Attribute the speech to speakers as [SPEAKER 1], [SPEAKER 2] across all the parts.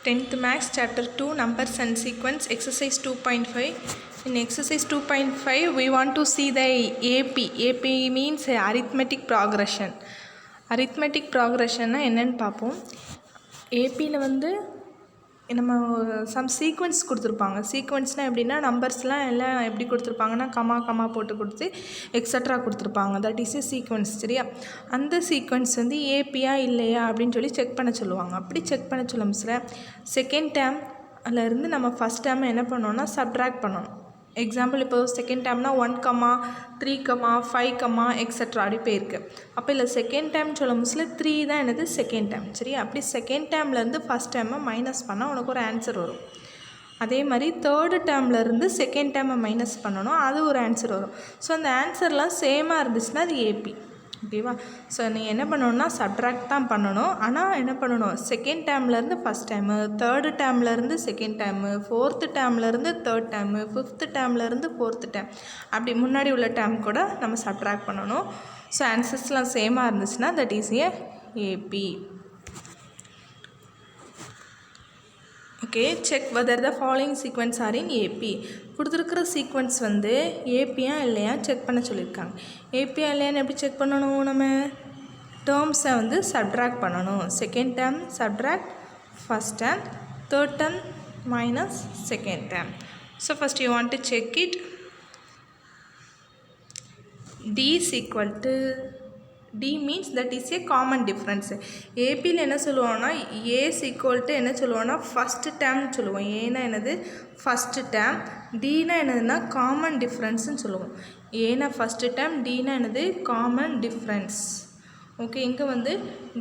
[SPEAKER 1] 10th Maths Chapter 2 Numbers and Sequence Exercise 2.5. In Exercise 2.5 we want to see the AP. AP means arithmetic progression. Arithmetic progression என்னன்னு பார்ப்போம். APயில் வந்து நம்ம some sequence கொடுத்துருப்பாங்க. சீக்வன்ஸ்னால் எப்படின்னா நம்பர்ஸ்லாம் எல்லாம் எப்படி கொடுத்துருப்பாங்கன்னா கமா போட்டு கொடுத்து எக்ஸட்ரா கொடுத்துருப்பாங்க. That is A sequence. சரியா? அந்த சீக்வன்ஸ் வந்து ஏபியா இல்லையா அப்படின்னு சொல்லி செக் பண்ண சொல்லுவாங்க. அப்படி செக் பண்ண சொல்ல மிஸ்ல செகண்ட் டேர்ம்லேருந்து நம்ம ஃபஸ்ட் டேர்மை என்ன பண்ணோன்னா சப்ட்ராக்ட் பண்ணணும். எக்ஸாம்பிள் இப்போ செகண்ட் டேர்ம்னா 1, 3, 5, எக்ஸட்ரா அப்படி போயிருக்கு. அப்போ இல்லை செகண்ட் டேர்ம் சொல்ல மிஸ்ல 3 தான் என்னது செகண்ட் டேர்ம். சரி, அப்படி செகண்ட் டேர்ம்லேருந்து ஃபஸ்ட் டேர்மை மைனஸ் பண்ணால் உனக்கு ஒரு ஆன்சர் வரும். அதே மாதிரி தேர்டு டேர்ம்லேருந்து செகண்ட் டேர்மை மைனஸ் பண்ணணும், அது ஒரு ஆன்சர் வரும். ஸோ அந்த ஆன்சர்லாம் சேமாக இருந்துச்சுன்னா அது ஏபி. ஓகேவா? ஸோ நீ என்ன பண்ணணுன்னா சப்ட்ராக்ட் தான் பண்ணணும். ஆனால் என்ன பண்ணணும், செகண்ட் டேர்ம்லேருந்து ஃபஸ்ட் டேர்மு, தேர்டு டேர்ம்லேருந்து செகண்ட் டேர்மு, ஃபோர்த்து டேர்ம்லேருந்து தேர்ட் டேர்மு, ஃபிஃப்த்து டேர்ம்லேருந்து ஃபோர்த்து டேர்ம், அப்படி முன்னாடி உள்ள டேர்ம் கூட நம்ம சப்ட்ராக்ட் பண்ணணும். ஸோ ஆன்சர்ஸ்லாம் சேமாக இருந்துச்சுன்னா that is a AP. Okay, check whether the following sequence are in AP. கொடுத்துருக்குற சீக்வன்ஸ் வந்து ஏபியா இல்லையா செக் பண்ண சொல்லியிருக்காங்க. ஏபியா இல்லையான்னு எப்படி செக் பண்ணணும், நம்ம டேர்ம்ஸை வந்து சப்ட்ராக்ட் பண்ணணும். Second term subtract first term, third term minus second term. So first you want to check it. D is equal to D means that is a common difference. ஏபியில் என்ன சொல்லுவோம்னா A is equal to என்ன சொல்லுவோம்னா first term சொல்லுவோம். ஏன்னா என்னது first term, Dனா என்னதுன்னா common டிஃப்ரென்ஸ்னு சொல்லுவோம். ஏன்னா ஃபஸ்ட்டு டேர்ம், Dனா என்னது காமன் டிஃப்ரென்ஸ். ஓகே, இங்கே வந்து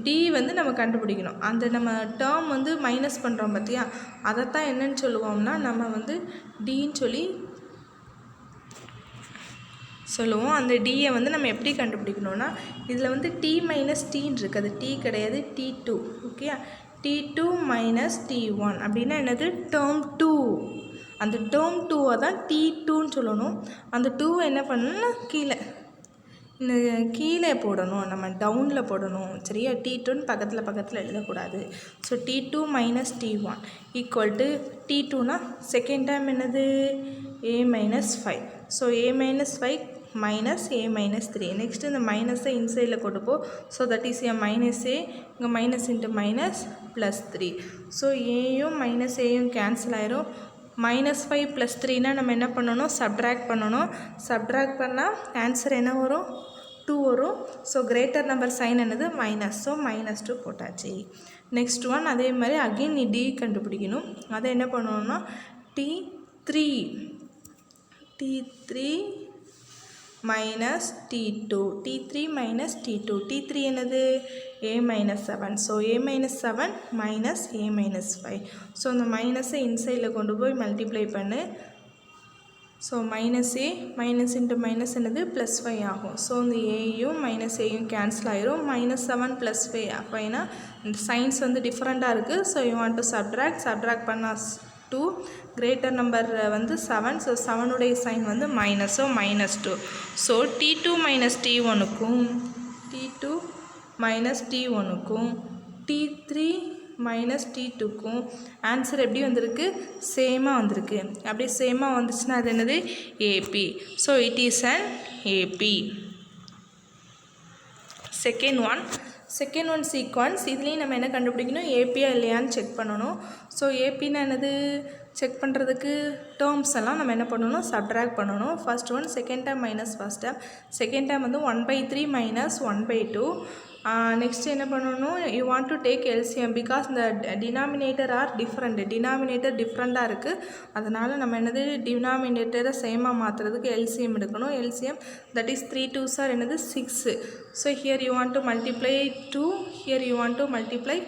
[SPEAKER 1] D வந்து நம்ம கண்டுபிடிக்கணும். அந்த நம்ம டேர்ம் வந்து மைனஸ் பண்ணுறோம் பார்த்தியா, அதைத்தான் என்னன்னு சொல்லுவோம்னா நம்ம வந்து Dன்னு சொல்லுவோம். அந்த டியை வந்து நம்ம எப்படி கண்டுபிடிக்கணும்னா இதில் வந்து டி மைனஸ் டீன்னு இருக்குது, அது டி கிடையாது, T2. Okay, T2 minus T1 அப்படின்னா என்னது டேர்ம் 2. அந்த டேர்ம் 2வை தான் T2ன்னு சொல்லணும். அந்த 2வை என்ன பண்ணணும்னா கீழே போடணும், நம்ம டவுனில் போடணும். சரியா? T2ன்னு பக்கத்தில் எழுதக்கூடாது. So T2 minus T1 equal to T2னா செகண்ட் டேர்ம் என்னது A minus 5. So A minus 5 minus A minus 3. Next இந்த மைனஸை இன்சைடில் கொண்டுப்போ. So that is a minus A, இங்கே minus into minus plus 3. So ஏயும் மைனஸ் ஏயும் கேன்சல் ஆயிரும். மைனஸ் 5 ப்ளஸ் 3னா நம்ம என்ன பண்ணணும், சப்ட்ராக்ட் பண்ணணும். சப்ட்ராக்ட் பண்ணால் ஆன்சர் என்ன வரும், 2 வரும். ஸோ கிரேட்டர் நம்பர் சைன் என்னது மைனஸ். ஸோ -2 போட்டாச்சு. நெக்ஸ்ட் ஒன் அதே மாதிரி அகெயின் நீ டி கண்டுபிடிக்கணும். அதை என்ன பண்ணணும்னா T3 minus T2, T3 minus T2. T3 என்னது A minus 7. So A minus 7 minus A minus 5. So அந்த மைனஸை இன்சைடில் கொண்டு போய் மல்டிப்ளை பண்ணு. So minus A minus into minus என்னது ப்ளஸ் 5 ஆகும். ஸோ இந்த ஏயும் மைனஸ் ஏயும் கேன்சல் ஆயிரும். -7 ப்ளஸ் 5 இந்த சைன்ஸ் வந்து டிஃப்ரெண்ட்டாக இருக்குது. So you want to subtract பண்ணால் 2, கிரேட்டர் நம்பர் வந்து 7. ஸோ 7உடைய சைன் வந்து minus. So -2. So T2 minus T1க்கும் T2 மைனஸ் T1க்கும் T3 மைனஸ் T2க்கும் ஆன்சர் எப்படி வந்திருக்கு, சேமாக வந்திருக்கு. அப்படியே சேமாக வந்துச்சுன்னா அது என்னது ஏபி. So it is an AP. Second one sequence. இதுலேயும் நம்ம என்ன கண்டுபிடிக்கணும், ஏபியா இல்லையான்னு செக் பண்ணணும். ஸோ ஏபின்னா என்னது செக் பண்ணுறதுக்கு டேர்ம்ஸ் எல்லாம் நம்ம என்ன பண்ணணும், சப்ட்ராக்ட் பண்ணணும். First one second term minus first term. Second term வந்து 1/3 மைனஸ் 1/2. நெக்ஸ்ட் என்ன பண்ணணும், you want to take LCM because இந்த டினாமினேட்டர் ஆர் டினாமினேட்டர் டிஃப்ரெண்ட்டாக இருக்குது. அதனால் நம்ம என்னது டினாமினேட்டரை சேமாக மாற்றுறதுக்கு எல்சிஎம் எடுக்கணும். LCM that is 3 2s are என்னது 6. So here you want to multiply 2, here you want to multiply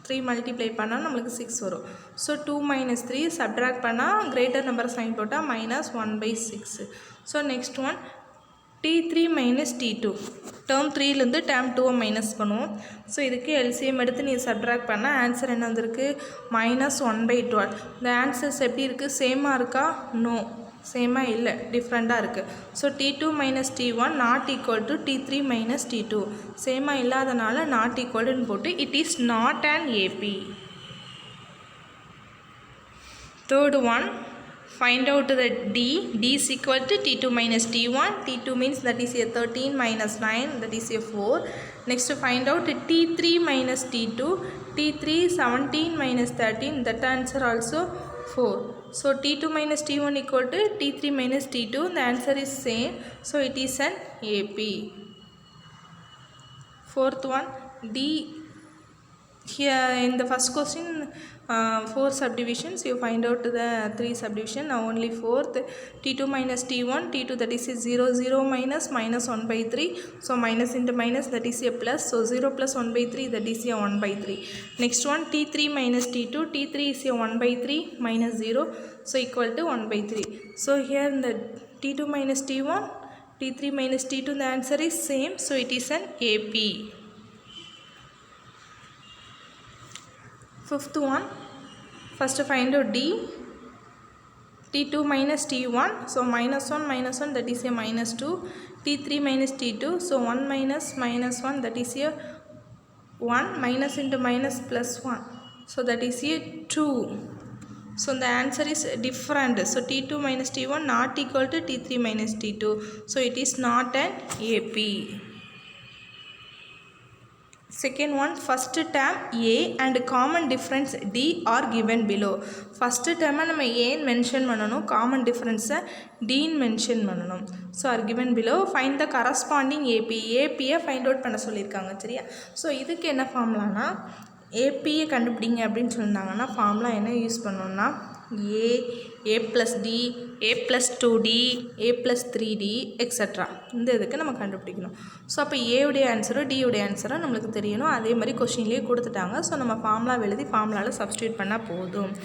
[SPEAKER 1] 3 multiply பண்ணால் நம்மளுக்கு 6 வரும். ஸோ 2 மைனஸ் 3 சப்ட்ராக்ட் பண்ணால் கிரேட்டர் நம்பர் சைன் போட்டால் -1/6. So next one T3 minus T2. Term 3லேருந்து term 2 minus பண்ணுவோம். So இதுக்கு LCM எடுத்து நீ சப்ட்ராக்ட் பண்ணால் ஆன்சர் என்ன வந்திருக்கு, -1/12. இந்த ஆன்சர்ஸ் எப்படி இருக்குது, சேமாக இருக்கா, நோ. சேமாக இல்லை, டிஃப்ரெண்ட்டாக இருக்குது. So T2 minus T1 not equal to T3 minus T2. சேமாக இல்லாதனால நாட் ஈக்குவல்னு போட்டு it is not an AP. Third one, find out the D. D is equal to T2 minus T1. T2 means that is a 13 minus 9, that is a 4. Next find out T3 minus T2. T3 17 minus 13, that answer also 4. So T2 minus T1 equal to T3 minus T2. The answer is same. So it is an AP. Fourth one, D. Here in the first question 4 subdivisions, you find out the 3 subdivision. Now only fourth, T2 minus T1, T2 that is a 0, 0 minus 1 by 3. So minus into minus, that is a plus. So 0 plus 1 by 3, that is a 1 by 3. Next one, T3 minus T2, T3 is a 1 by 3 minus 0. So equal to 1 by 3. So here in the T2 minus T1, T3 minus T2, the answer is same. So it is an AP. Fifth one, first find out D. T2 minus T1, so minus 1 that is a minus 2. T3 minus T2, so 1 minus 1 that is a 1, minus into minus plus 1, so that is a 2. So the answer is different. So T2 minus T1 not equal to T3 minus T2, so it is not an AP. Second one, first term A and common difference D are given below. First term நம்ம A mention பண்ணனும், common difference D mention பண்ணனும். So are given below. Find the corresponding AP. AP find out பண்ண சொல்லிருக்காங்க, சரியா? So இதுக்கு என்ன ஃபார்முலானா AP கண்டுபிடிங்க அப்படினு சொன்னாங்கன்னா ஃபார்முலா என்ன யூஸ் பண்ணனும்னா A plus D, A plus 2D, A plus 3D, etc. இந்த இதுக்கு நம்ம கண்டுபிடிக்கணும். ஸோ அப்போ ஏவுடைய ஆன்சரும் டியுடைய ஆன்சரும் நம்மளுக்கு தெரியணும். அதே மாதிரி கொஷின்லேயே கொடுத்துட்டாங்க. ஸோ நம்ம ஃபார்முலா எழுதி ஃபார்முலாவில் சப்ஸ்டியூட் பண்ணால் போதும்.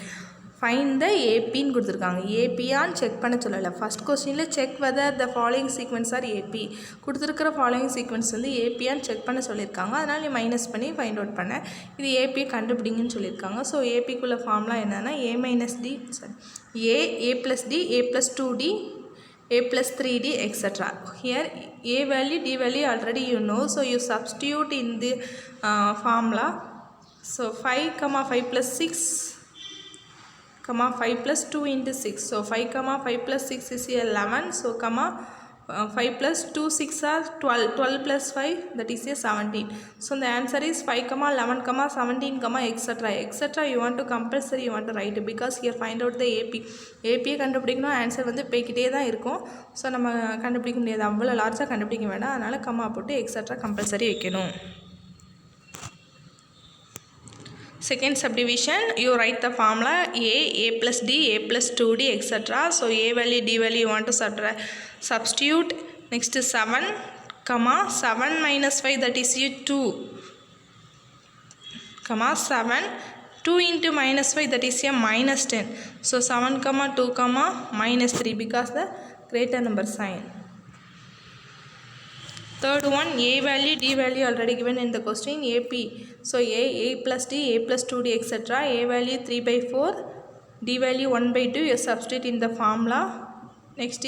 [SPEAKER 1] ஃபைண்ட் த ஏபின்னு கொடுத்துருக்காங்க. ஏபியான்னு செக் பண்ண சொல்லலை. ஃபஸ்ட் கொஸ்டினில் check whether the following sequence are AP. கொடுத்துருக்கிற ஃபாலோயிங் சீக்வன்ஸ் வந்து ஏபியான்னு செக் பண்ண சொல்லியிருக்காங்க. அதனால் நீ மைனஸ் பண்ணி ஃபைண்ட் அவுட் பண்ண. இது ஏபியை கண்டுபிடிங்கன்னு சொல்லியிருக்காங்க. ஸோ ஏபிக்குள்ள ஃபார்ம்லாம் என்னென்னா A minus D A plus D, A plus 2D, A plus 3D, etc. Here A value, D value already you know. So you substitute in the formula. So 5, 5 plus 6, 5 plus 2 into 6. So 5, 5 plus 6 is 11. So 5 plus 2, 6 are 12. 12 plus 5, that is 17. So the answer is 5, 11, 17, etc. etc. You want to compulsory, you want to write it because here find out the AP. AP கண்டுபிடிக்கணும். Answer வந்து போய்கிட்டே தான் இருக்கும். So நம்ம கண்டுபிடிக்க முடியாது, அவ்வளோ லார்ஜாக கண்டுபிடிக்க வேண்டாம். அதனால் கம்மா போட்டு எக்ஸட்ரா கம்பல்சரி வைக்கணும். Second subdivision, you write the formula A plus D, A plus 2D, etc. So A value, D value you want to substitute. Next 7, 7 minus 5, that is 2. 7, 2 into minus 5, that is a minus 10. So 7, 2, minus 3 because the greater number sign. Third one, A value, D value already given in the question, AP. So A plus D, A plus 2D, etc. A value 3 by 4, D value 1 by 2, you substitute in the formula. Next,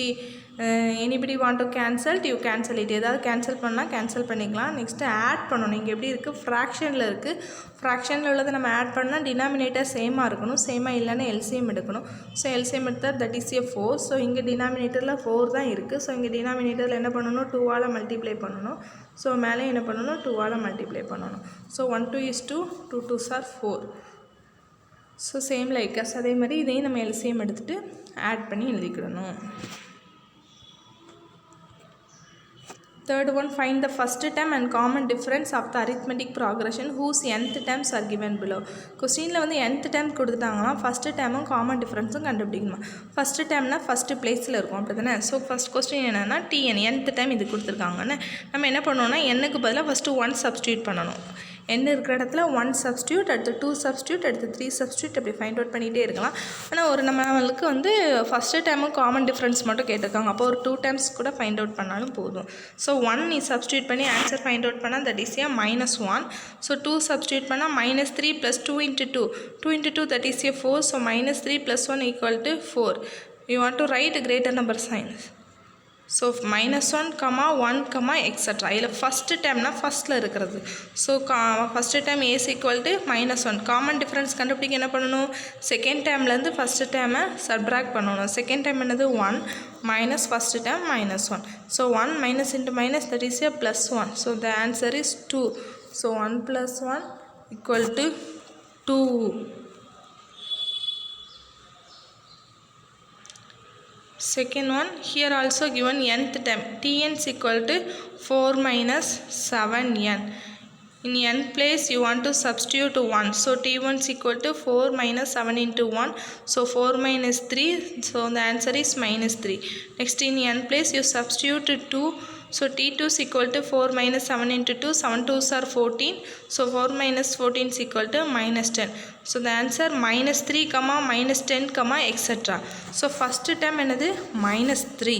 [SPEAKER 1] anybody want to cancel, you cancel it. ஏதாவது cancel பண்ணால் cancel பண்ணிக்கலாம். Next add பண்ணணும். இங்கே எப்படி இருக்குது, ஃப்ராக்ஷனில் இருக்குது. ஃப்ராக்ஷனில் உள்ளதை நம்ம ஆட் பண்ணால் டினாமினேட்டர் சேமாக இருக்கணும். சேமாக இல்லைன்னா எல்சிஎம் எடுக்கணும். ஸோ எல்சிஎம் எடுத்தால் தட் இஸ் ஏ 4. ஸோ இங்கே டினாமினேட்டரில் 4 தான் இருக்குது. ஸோ இங்கே டினாமினேட்டரில் என்ன பண்ணணும், 2ஆல் மல்டிப்ளை பண்ணணும். ஸோ மேலே என்ன பண்ணணும், 2ஆல் மல்டிப்ளை பண்ணணும். So 1 2 is 2, 2 2s are 4. So same லைக்கஸ் அதே மாதிரி இதையும் நம்ம எல்சிஎம் எடுத்துகிட்டு ஆட் பண்ணி எழுதிக்கிடணும். Third one, find the first term and common difference of the arithmetic progression whose nth terms are given below. கொஸ்டினில் வந்து nth term கொடுத்துட்டாங்கன்னா ஃபஸ்ட்டு டேர்மும் காமன் டிஃப்ரென்ஸும் கண்டுபிடிக்கணுமா. ஃபஸ்ட்டு டேர்ம்னா ஃபஸ்ட்டு பிளேஸில் இருக்கும், அப்படி தானே. ஸோ ஃபஸ்ட் கொஸ்டின் என்னென்னா டிஎன் nth டைம் இது கொடுத்துருக்காங்கன்னு நம்ம என்ன பண்ணோன்னா என்னுக்கு பதிலாக ஃபஸ்ட்டு 1 சப்ஸ்டியூட் பண்ணணும். n இருக்கிற இடத்துல 1 சப்ஸ்டியூட், அடுத்து 2 சப்ஸ்டியூட், அடுத்து 3 சப்ஸ்டியூட், அப்படி ஃபைண்ட் அவுட் பண்ணிகிட்டே இருக்கலாம். ஆனால் ஒரு நம்மளுக்கு வந்து ஃபஸ்ட்டு டைமும் காமன் டிஃப்ரென்ஸ் மட்டும் கேட்டிருக்காங்க. அப்போ ஒரு 2 டைம்ஸ் கூட ஃபைண்ட் அவுட் பண்ணாலும் போதும். ஸோ 1 நீ சப்ஸ்டியூட் பண்ணி ஆன்சர் ஃபைண்ட் அவுட் பண்ணால் தட் இஸ் -1. ஸோ 2 சப்ஸ்டியூட் பண்ணால் -3 + 2 × 2, 2 × 2 that is 4. So -3 + 1 = 4. we want to write greater number signs. So -1, 1, etc. இதில் ஃபஸ்ட்டு டேர்ம்னா ஃபஸ்ட்டில் இருக்கிறது. So first term is equal to -1. Common difference கண்டுபிடிக்க என்ன பண்ணணும், செகண்ட் டேர்ம்லேருந்து ஃபஸ்ட்டு டேர்மை சப்ட்ராக்ட் பண்ணணும். செகண்ட் டேர்ம் என்னது 1 minus first term -1. So 1 minus into minus, that is a +1. So the answer is 2. So 1 plus 1 equal to 2. Second one, here also given nth term, Tn is equal to 4 minus 7n. In n place you want to substitute 1. So T1 is equal to 4 minus 7 into 1. So 4 minus 3. So the answer is -3. Next in n place you substitute 2. So T2 is equal to 4 minus 7 into 2. 7 2s are 14. So 4 minus 14 is equal to -10. So the answer -3, -10, etc. So first term என்னது -3.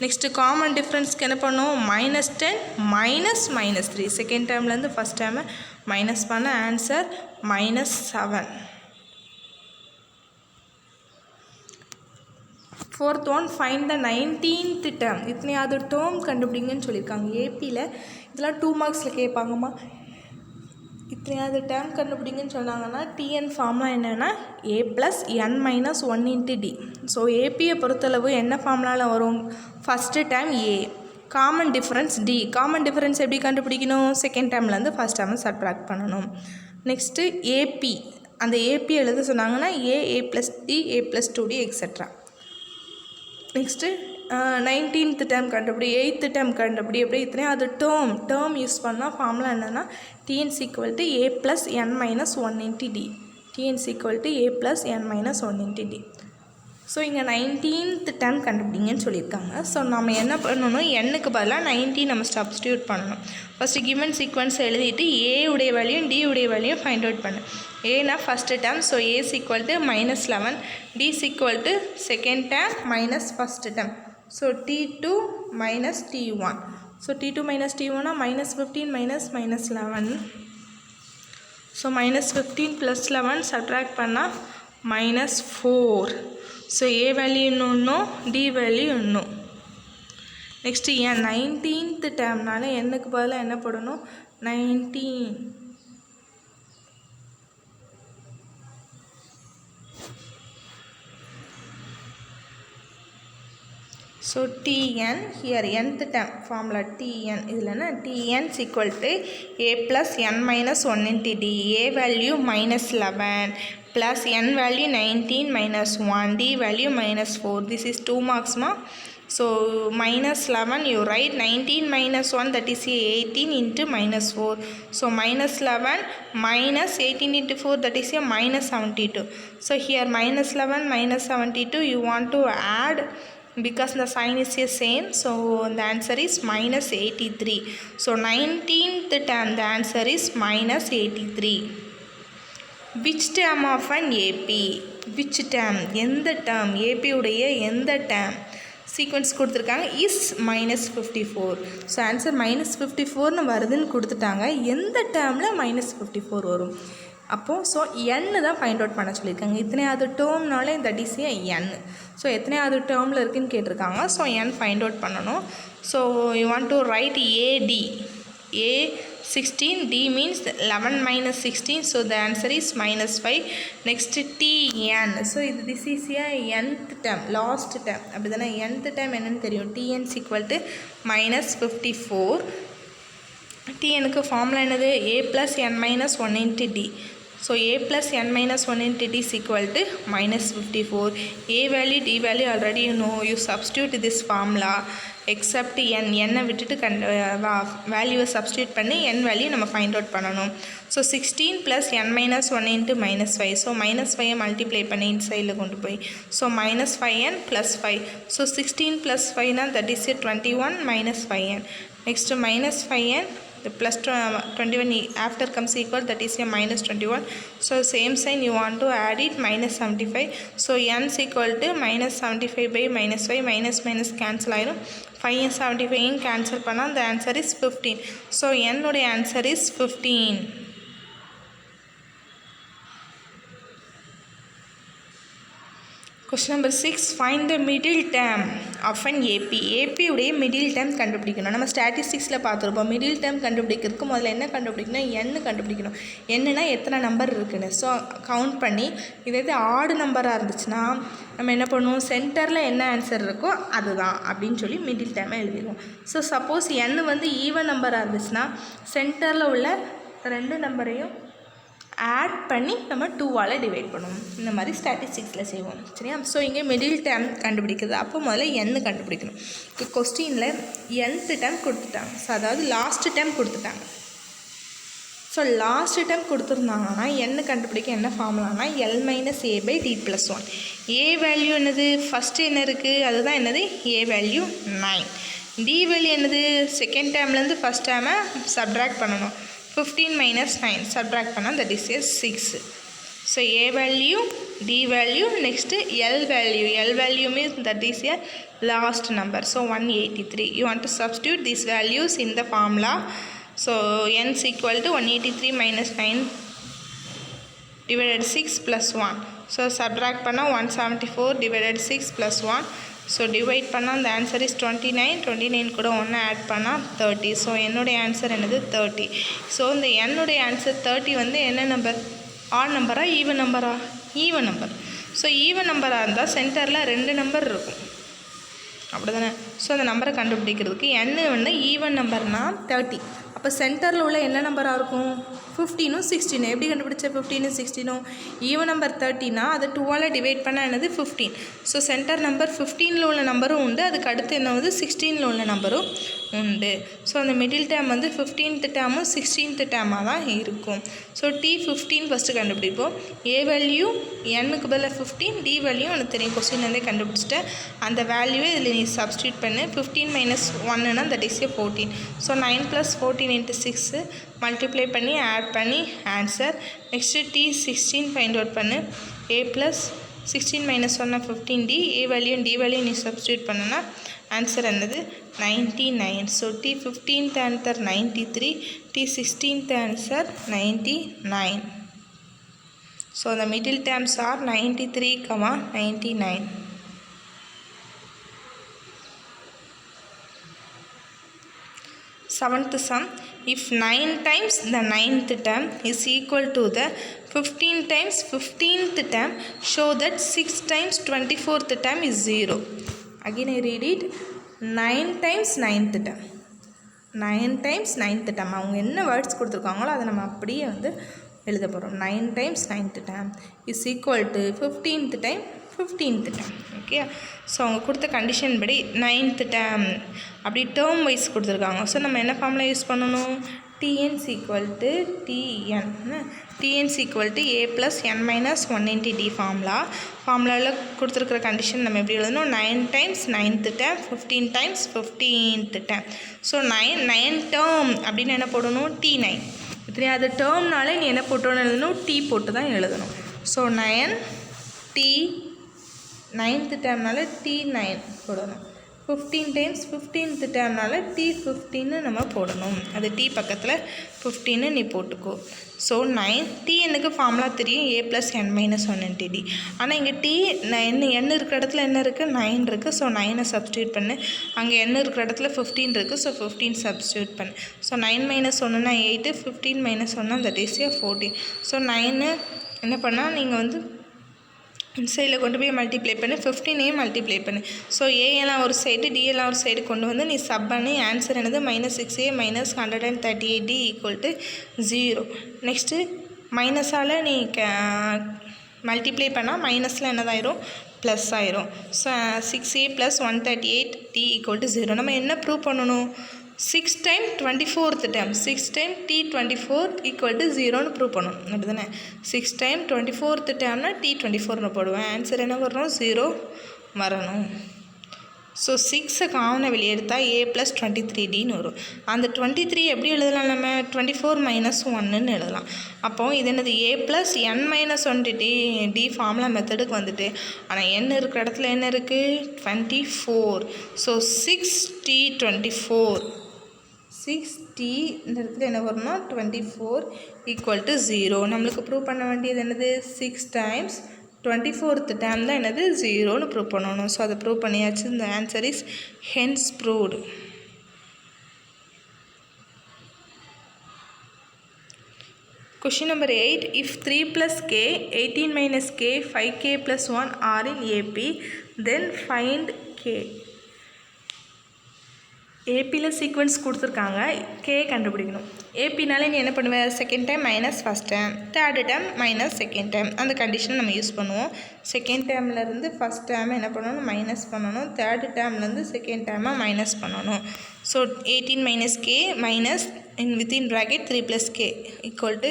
[SPEAKER 1] Next common difference என்ன பண்ணும், -10 minus -3. Second termலேருந்து first term minus பண்ண answer -7. Fourth one, find the 19th term. இத்தனையாவது term கண்டுபிடிங்கன்னு சொல்லியிருக்காங்க. ஏபியில் இதெல்லாம் 2 மார்க்ஸில் கேட்பாங்கம்மா. இத்தனையாவது term கண்டுபிடிங்கன்னு சொன்னாங்கன்னா டிஎன் ஃபார்ம்லாம் என்னென்னா a + n - 1 × d. ஸோ ஏபியை பொறுத்தளவு என்ன ஃபார்ம்லாவில் வரும், first term A, common difference D. Common difference எப்படி கண்டுபிடிக்கணும், செகண்ட் டேர்ம்லேருந்து ஃபஸ்ட் டேர்மை சப்ட்ராக்ட் பண்ணணும். நெக்ஸ்ட்டு ஏபி, அந்த ஏபி எழுத சொன்னாங்கன்னா a + d, a + 2d, etc. Next 19th term கண்டுபிடி, 8th டேர்ம் கண்டுபிடி. எப்படி இத்தனையும் அது டேர்ம் யூஸ் பண்ணால் ஃபார்முலா என்னென்னா T N equal to a + n - 1 × d. T N equal to a + n - 1 × d. So இங்கே 19th டேர்ம் கண்டுபிடிங்கன்னு சொல்லியிருக்காங்க. ஸோ நம்ம என்ன பண்ணணும், எண்ணுக்கு பதிலாக 19 நம்ம சப்ஸ்டியூட் பண்ணணும். ஃபஸ்ட்டு கிவன் சீக்வன்ஸ் எழுதிட்டு ஏ உடைய வேல்யூயும் டி உடைய வேல்யூயும் ஃபைண்ட் அவுட் பண்ணு. ஏனா first term, so a equal to -11, d equal to second term minus first term. So T2 - T1. So T2 - T1 -15 - -11. So -15 + 11 subtract பண்ணால் -4. ஸோ ஏ வேல்யூ இன்னும் d value இன்னும். Next ஏன் 19th டேர்ம்னால என்னுக்கு பதிலாக என்ன போடணும், 19. So Tn, here nth term formula Tn, இதில் என்ன Tn is equal to a + n - 1 × d. a value -11 plus n value 19 - 1, d value -4. This is 2 marks ma. So -11 you write 19 - 1, that is 18 into -4. So -11 minus 18 into 4, that is a -72. So here -11 - 72 you want to add, because the sign is the same. So the answer is -83. So 19th term, the answer is -83. Which term of an AP? Which term? எந்த term? AP உடைய எந்த term? Sequence கொடுத்துருக்காங்க is -54. So answer -54ன்னு வருதுன்னு கொடுத்துட்டாங்க. எந்த டேர்மில் -54 வரும் அப்போது? ஸோ என்னு தான் ஃபைண்ட் அவுட் பண்ண சொல்லியிருக்காங்க. இத்தனையாவது டேர்ம்னால இந்த டிசியை என். ஸோ எத்தனையாவது டேர்மில் இருக்குதுன்னு கேட்டிருக்காங்க. ஸோ என் ஃபைண்ட் அவுட் பண்ணணும். So you want to write a d. A 16, D means 11 - 16, so the answer is -5. Next Tn, so this is a nth term, last term. அப்படிதானே nth term என்னன்னு தெரியும், Tn is equal to -54. Tnக்கு formula என்னது, a + n - 1 × d. So a + n - 1 × d is equal to -54. A value, d value already you know, you substitute this formula except n. n விட்டுட்டு வேல்யூவை substitute பண்ணி n value நம்ம find out பண்ணணும். So 16 + n - 1 × -5. So -5 multiply பண்ணி இன்சைடில் கொண்டு போய், so -5n + 5. So 16 + 5 that is 21 - 5n. Next -5n, the +21 after comes equal, that is a -21. So same sign you want to add it, -75. So n is equal to -75 by -5, minus cancel ஆயிரும். 5 75 cancel பண்ணால் the answer is 15. So n உடைய answer is 15. Question number 6. Find the middle term of an AP. AP உடைய middle term கண்டுபிடிக்கணும். நம்ம ஸ்டாட்டிஸ்டிக்ஸில் பார்த்துருப்போம். Middle term கண்டுபிடிக்கிறதுக்கு முதல்ல என்ன கண்டுபிடிக்கணும், n கண்டுபிடிக்கணும். என்னன்னா எத்தனை நம்பர் இருக்குன்னு. ஸோ கவுண்ட் பண்ணி இதே ஆடு நம்பராக இருந்துச்சுன்னா நம்ம என்ன பண்ணுவோம், சென்டரில் என்ன ஆன்சர் இருக்கோ அதுதான் அப்படின்னு சொல்லி மிடில் டேர்மை எழுதிடுவோம். ஸோ சப்போஸ் n வந்து ஈவன் நம்பராக இருந்துச்சுன்னா சென்டரில் உள்ள ரெண்டு நம்பரையும் ஆட் பண்ணி நம்ம 2ஆல் டிவைட் பண்ணுவோம். இந்த மாதிரி ஸ்டாட்டிஸ்டிக்ஸில் செய்வோம். சரியா? ஸோ இங்கே மிடில் டேர்ம் கண்டுபிடிக்கிறது. அப்போ முதல்ல n கண்டுபிடிக்கணும். இப்போ கொஸ்டினில் nth டேர்ம் கொடுத்துட்டாங்க. ஸோ அதாவது லாஸ்ட் டேர்ம் கொடுத்துட்டாங்க. ஸோ லாஸ்ட் டேர்ம் கொடுத்துருந்தாங்கன்னா n கண்டுபிடிக்க என்ன ஃபார்முலானா L - A/D+1. A வேல்யூ என்னது, ஃபஸ்ட்டு என்ன இருக்குது அதுதான் என்னது A வேல்யூ 9. D வேல்யூ என்னது, செகண்ட் டேர்ம்லேருந்து ஃபஸ்ட் டேர்மை சப்ட்ராக்ட் பண்ணணும். 15 - 9 subtract பண்ணால் that is 6. So A value, D value, next L value. L value means that is a last number. So 183. You want to substitute these values in the formula. So n is equal to 183 - 9 divided 6 plus 1. So subtract பண்ணால் 174 divided 6 plus 1. So divide பண்ணால் the answer is 29. 29 கூட 1 add பண்ணால் 30. So என்னுடைய answer என்னது 30. So இந்த என்னுடைய answer 30 வந்து என்ன நம்பர், ஆட் நம்பரா ஈவன் நம்பரா, ஈவன் நம்பர். ஸோ ஈவன் நம்பராக இருந்தால் சென்டரில் 2 நம்பர் இருக்கும், அப்படி தானே? ஸோ அந்த நம்பரை கண்டுபிடிக்கிறதுக்கு n வந்து ஈவன் நம்பர்னால் 30. அப்போ சென்டரில் உள்ள என்ன நம்பராக இருக்கும், 15ம் 16. எப்படி கண்டுபிடிச்ச 15ம் 16ம், ஈவன் நம்பர் 30னா அதை 2ஆல் டிவைட் பண்ணால் என்னது 15. ஸோ சென்டர் நம்பர் 15ல் உள்ள நம்பரும் உண்டு, அதுக்கு அடுத்து என்ன வந்து 16ல் உள்ள நம்பரும் உண்டு. ஸோ அந்த மிடில் டேர்ம் வந்து 15th டேர்மும் 16th டேர்மாக தான் இருக்கும். ஸோ T15 ஃபஸ்ட்டு கண்டுபிடிப்போம். A வேல்யூ n-க்கு பதில் 15, D வேல்யூ எனக்கு தெரியும், கொஸ்டின்லேருந்தே கண்டுபிடிச்சிட்டேன். அந்த வேல்யூவே இதில் நீ சப்ஸ்டியூட் பண்ணு. 15 - 1னா தட் இஸ் 14. ஸோ 9 + 14 × 6 மல்டிப்ளை பண்ணி ஆட் பண்ணி answer. Next T16 find out பண்ணு. A + 16 - 1 15D. A value D value நீ சப்ஸ்டியூட் பண்ணுன்னா ஆன்சர் என்னது 99. So T15th answer 93, T16th answer 99. So the middle terms are 93, 99. Seventh sum. If 9 times the 9th term is equal to the 15 times 15th term, show that 6 times 24th term is 0. Again I read it. 9 times 9th term. 9 times 9th term. அவங்க என்ன words கொடுத்துருக்காங்களோ அதை நம்ம அப்படியே வந்து எழுத போகிறோம். 9 times 9th term is equal to 15th time 15th term. Okay. So அவங்க கொடுத்த கண்டிஷன் படி 9th term அப்படி டேர்ம் வைஸ் கொடுத்துருக்காங்க. ஸோ நம்ம என்ன ஃபார்முலா யூஸ் பண்ணணும், Tn is equal to Tn. Tn is equal to A plus n minus 1 into D ஃபார்முலாவில் கொடுத்துருக்குற கண்டிஷன் நம்ம எப்படி எழுதணும், 9 times 9th term 15 times 15th term. So 9 term அப்படின்னு என்ன போடணும், T9. இத்தனை அது டேர்ம்னாலே நீ என்ன போட்டோன்னு எழுதணும், T போட்டு தான் எழுதணும். ஸோ 9 T 9th termனால T9 போடணும். 15 times 15th termனால T15 நம்ம போடணும். அது T பக்கத்தில் 15 நீ போட்டுக்கோ. ஸோ 9 Tnக்கு ஃபார்முலா தெரியும், A plus n minus 1 into D. ஆனால் இங்கே T n இருக்கிற இடத்துல என்ன இருக்குது, 9 இருக்குது. ஸோ 9 சப்ஸ்டியூட் பண்ணு. அங்கே n இருக்கிற இடத்துல 15 இருக்குது. ஸோ 15 சப்ஸ்டியூட் பண்ணு. So 9 minus 1னா 8, 15 minus 1னா that is 14. So 9 என்ன பண்ணால் நீங்கள் வந்து சைடில் கொண்டு போய் மல்டிப்ளை பண்ணு, 15ஐயும் மல்டிப்ளை பண்ணு. ஸோ ஏஎல்லாம் ஒரு சைடு டிஎல்லாம் ஒரு சைடு கொண்டு வந்து நீ சப் பண்ணி ஆன்சர் என்னது -6a - 138d = 0. நெக்ஸ்ட்டு மைனஸால் நீ மல்டிப்ளை பண்ணால் மைனஸில் என்னதாயிரும், ப்ளஸ் ஆயிரும். So 6a + 138d = 0. நம்ம என்ன ப்ரூவ் பண்ணணும், 6 times 24th term 6 times T24 = 0ன்னு prove பண்ணணும். அப்படி தானே? 6 times 24th termனா T24ன்னு போடுவேன். ஆன்சர் என்ன வரணும், 0 வரணும். ஸோ 6 காமனை வெளியே எடுத்தால் A + 23Dன்னு வரும். அந்த 23 எப்படி எழுதலாம், நம்ம 24 - 1ன்னு எழுதலாம். அப்போது இது என்னது, A + n - 1D ஃபார்முலா மெத்தடுக்கு வந்துட்டு. ஆனால் n இருக்கிற இடத்துல என்ன இருக்குது, 24. ஸோ 6T24 6T இந்த இடத்துல என்ன வரும்னா 24 = 0. நம்மளுக்கு ப்ரூவ் பண்ண வேண்டியது என்னது, 6 times 24th டேர்ம் தான் என்னது 0ன்னு ப்ரூவ் பண்ணணும். ஸோ அதை ப்ரூவ் பண்ணியாச்சு. இந்த answer is hence proved. Question number 8. If 3 plus k, 18 minus k, 5k plus 1 are in AP, then find k. ஏபியில் சீக்வன்ஸ் கொடுத்துருக்காங்க, கே கண்டுபிடிக்கணும். ஏபினாலே நீ என்ன பண்ணுவேன், second time minus first time, third time minus second time, அந்த condition நம்ம use பண்ணுவோம். செகண்ட் டேர்ம்லேருந்து ஃபஸ்ட் டேர்மை என்ன பண்ணணும், மைனஸ் பண்ணணும். தேர்டு டேர்ம்லேருந்து செகண்ட் டேர்மை மைனஸ் பண்ணணும். So 18 minus k minus within bracket 3 plus k equal to